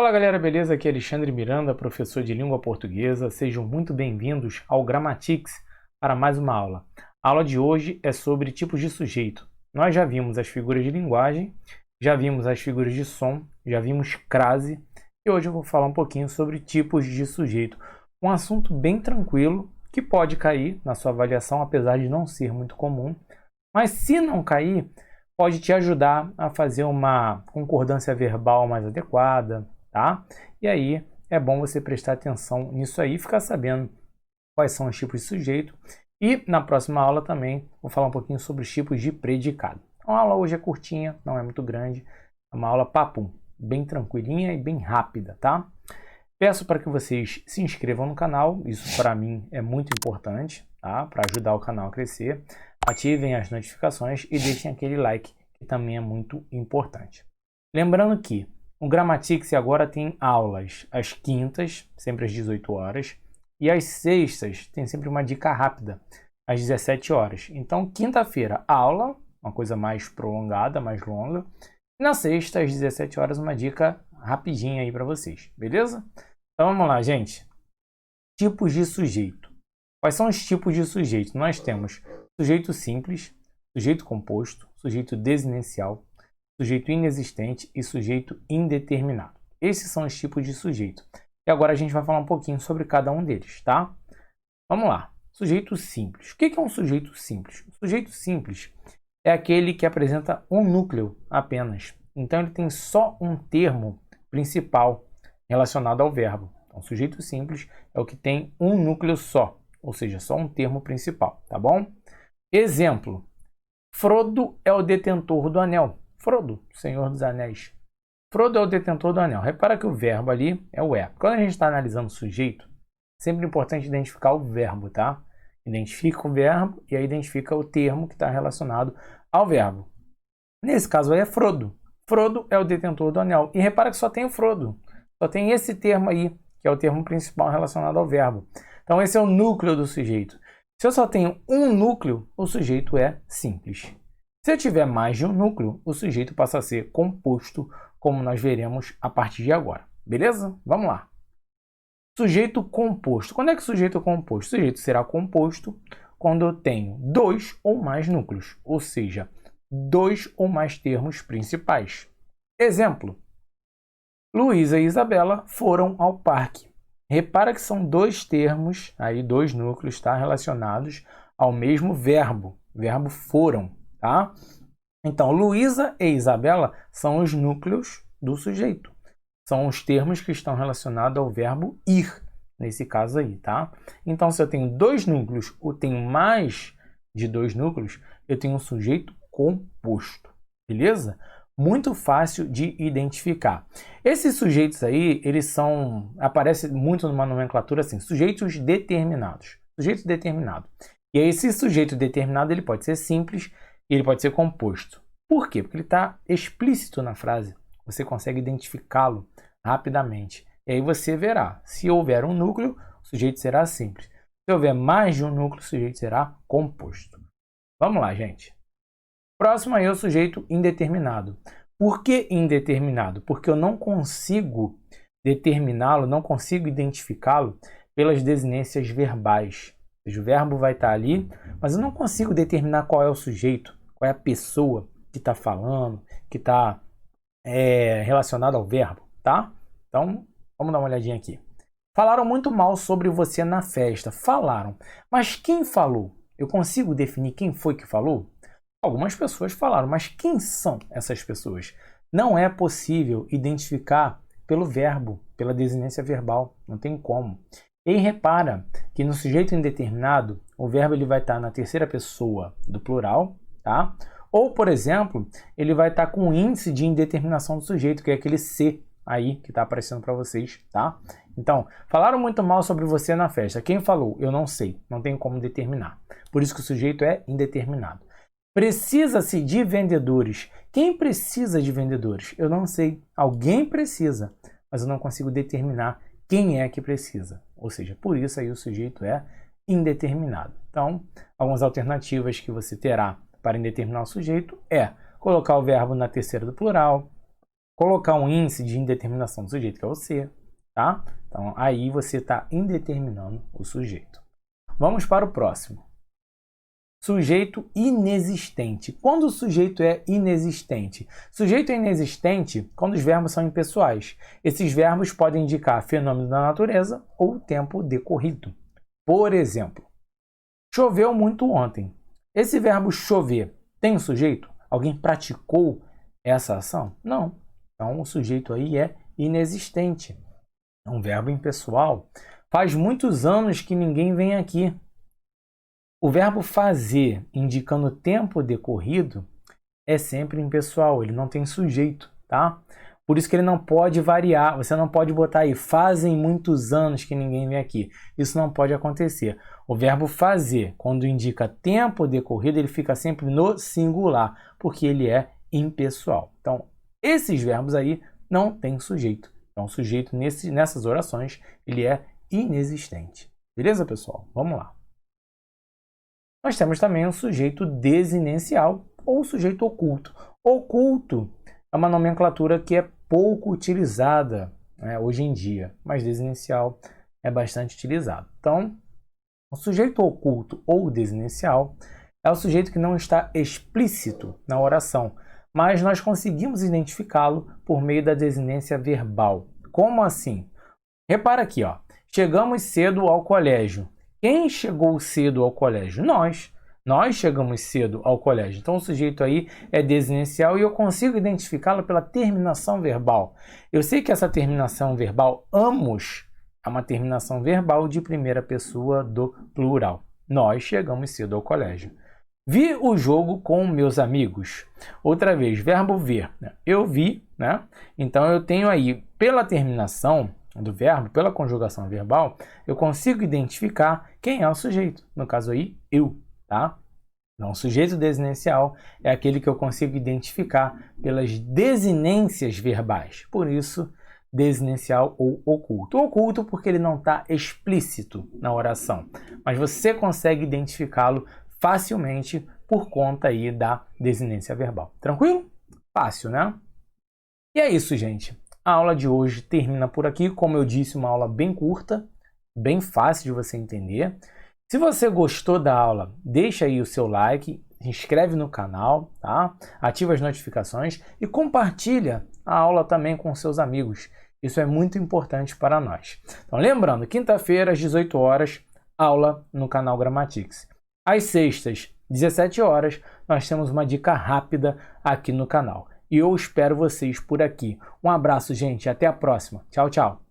Fala galera, beleza? Aqui é Alexandre Miranda, professor de língua portuguesa. Sejam muito bem-vindos ao Grammatix para mais uma aula. A aula de hoje é sobre tipos de sujeito. Nós já vimos as figuras de linguagem, já vimos as figuras de som, já vimos crase e hoje eu vou falar um pouquinho sobre tipos de sujeito. Um assunto bem tranquilo que pode cair na sua avaliação, apesar de não ser muito comum, mas se não cair, pode te ajudar a fazer uma concordância verbal mais adequada, tá? E aí é bom você prestar atenção nisso aí, ficar sabendo quais são os tipos de sujeito. E na próxima aula também vou falar um pouquinho sobre os tipos de predicado. A aula hoje é curtinha, não é muito grande, é uma aula papum, bem tranquilinha e bem rápida, tá? Peço para que vocês se inscrevam no canal, isso para mim é muito importante, tá? Para ajudar o canal a crescer. Ativem as notificações e deixem aquele like, que também é muito importante. Lembrando que o Grammatix agora tem aulas às quintas, sempre às 18 horas, e às sextas tem sempre uma dica rápida, às 17 horas. Então, quinta-feira, aula, uma coisa mais prolongada, mais longa, e na sexta, às 17 horas, uma dica rapidinha aí para vocês, beleza? Então, vamos lá, gente. Tipos de sujeito. Quais são os tipos de sujeito? Nós temos sujeito simples, sujeito composto, sujeito desinencial, sujeito inexistente e sujeito indeterminado. Esses são os tipos de sujeito. E agora a gente vai falar um pouquinho sobre cada um deles, tá? Vamos lá. Sujeito simples. O que é um sujeito simples? O sujeito simples é aquele que apresenta um núcleo apenas. Então ele tem só um termo principal relacionado ao verbo. Então, sujeito simples é o que tem um núcleo só, ou seja, só um termo principal, tá bom? Exemplo, Frodo é o detentor do anel. Frodo, Senhor dos Anéis. Frodo é o detentor do anel. Repara que o verbo ali é o é. Quando a gente está analisando o sujeito, é sempre importante identificar o verbo, tá? Identifica o verbo e aí identifica o termo que está relacionado ao verbo. Nesse caso aí é Frodo. Frodo é o detentor do anel. E repara que só tem o Frodo. Só tem esse termo aí, que é o termo principal relacionado ao verbo. Então esse é o núcleo do sujeito. Se eu só tenho um núcleo, o sujeito é simples. Se eu tiver mais de um núcleo, o sujeito passa a ser composto, como nós veremos a partir de agora. Beleza? Vamos lá. Sujeito composto. Quando é que o sujeito é composto? O sujeito será composto quando eu tenho dois ou mais núcleos, ou seja, dois ou mais termos principais. Exemplo, Luísa e Isabela foram ao parque. Repara que são dois termos, aí dois núcleos, tá, relacionados ao mesmo verbo foram, tá? Então, Luísa e Isabela são os núcleos do sujeito. São os termos que estão relacionados ao verbo ir, nesse caso aí, tá? Então, se eu tenho dois núcleos ou tenho mais de dois núcleos, eu tenho um sujeito composto, beleza? Muito fácil de identificar. Esses sujeitos aí, aparecem muito numa nomenclatura assim, sujeitos determinados. Sujeito determinado. E aí, esse sujeito determinado, ele pode ser simples e ele pode ser composto. Por quê? Porque ele está explícito na frase. Você consegue identificá-lo rapidamente. E aí você verá, se houver um núcleo, o sujeito será simples. Se houver mais de um núcleo, o sujeito será composto. Vamos lá, gente. Próximo aí é o sujeito indeterminado. Por que indeterminado? Porque eu não consigo determiná-lo, não consigo identificá-lo pelas desinências verbais. Ou seja, o verbo vai estar ali, mas eu não consigo determinar qual é o sujeito, qual é a pessoa que está falando, que está relacionado ao verbo, tá? Então, vamos dar uma olhadinha aqui. Falaram muito mal sobre você na festa. Falaram. Mas quem falou? Eu consigo definir quem foi que falou? Algumas pessoas falaram, mas quem são essas pessoas? Não é possível identificar pelo verbo, pela desinência verbal, não tem como. E repara que no sujeito indeterminado, o verbo ele vai estar na terceira pessoa do plural, tá? Ou, por exemplo, ele vai estar com o índice de indeterminação do sujeito, que é aquele C aí que está aparecendo para vocês, tá? Então, falaram muito mal sobre você na festa. Quem falou? Eu não sei, não tenho como determinar. Por isso que o sujeito é indeterminado. Precisa-se de vendedores. Quem precisa de vendedores? Eu não sei. Alguém precisa, mas eu não consigo determinar quem é que precisa. Ou seja, por isso aí o sujeito é indeterminado. Então, algumas alternativas que você terá para indeterminar o sujeito é colocar o verbo na terceira do plural, colocar um índice de indeterminação do sujeito, que é o C, tá? Então, aí você está indeterminando o sujeito. Vamos para o próximo. Sujeito inexistente. Quando o sujeito é inexistente? Sujeito é inexistente quando os verbos são impessoais. Esses verbos podem indicar fenômeno da natureza ou tempo decorrido. Por exemplo, choveu muito ontem. Esse verbo chover tem um sujeito? Alguém praticou essa ação? Não. Então, o sujeito aí é inexistente. É um verbo impessoal. Faz muitos anos que ninguém vem aqui. O verbo fazer, indicando tempo decorrido, é sempre impessoal, ele não tem sujeito, tá? Por isso que ele não pode variar, você não pode botar aí, fazem muitos anos que ninguém vem aqui. Isso não pode acontecer. O verbo fazer, quando indica tempo decorrido, ele fica sempre no singular, porque ele é impessoal. Então, esses verbos aí não têm sujeito. Então, o sujeito nessas orações, ele é inexistente. Beleza, pessoal? Vamos lá. Nós temos também o sujeito desinencial ou sujeito oculto. Oculto é uma nomenclatura que é pouco utilizada, né, hoje em dia, mas desinencial é bastante utilizado. Então, o sujeito oculto ou desinencial é o sujeito que não está explícito na oração, mas nós conseguimos identificá-lo por meio da desinência verbal. Como assim? Repara aqui, ó. Chegamos cedo ao colégio. Quem chegou cedo ao colégio? Nós. Nós chegamos cedo ao colégio. Então, o sujeito aí é desinencial e eu consigo identificá-lo pela terminação verbal. Eu sei que essa terminação verbal, amos, é uma terminação verbal de primeira pessoa do plural. Nós chegamos cedo ao colégio. Vi o jogo com meus amigos. Outra vez, verbo ver. Eu vi, né? Então, eu tenho aí, pela terminação do verbo, pela conjugação verbal, eu consigo identificar quem é o sujeito. No caso aí, eu, tá? Então, o sujeito desinencial é aquele que eu consigo identificar pelas desinências verbais. Por isso, desinencial ou oculto. Oculto porque ele não está explícito na oração, mas você consegue identificá-lo facilmente por conta aí da desinência verbal. Tranquilo? Fácil, né? E é isso, gente. A aula de hoje termina por aqui. Como eu disse, uma aula bem curta, bem fácil de você entender. Se você gostou da aula, deixa aí o seu like, se inscreve no canal, tá? Ativa as notificações e compartilha a aula também com seus amigos. Isso é muito importante para nós. Então, lembrando, quinta-feira, às 18 horas, aula no canal Grammatics. Às sextas, 17 horas, nós temos uma dica rápida aqui no canal. E eu espero vocês por aqui. Um abraço, gente. Até a próxima. Tchau, tchau.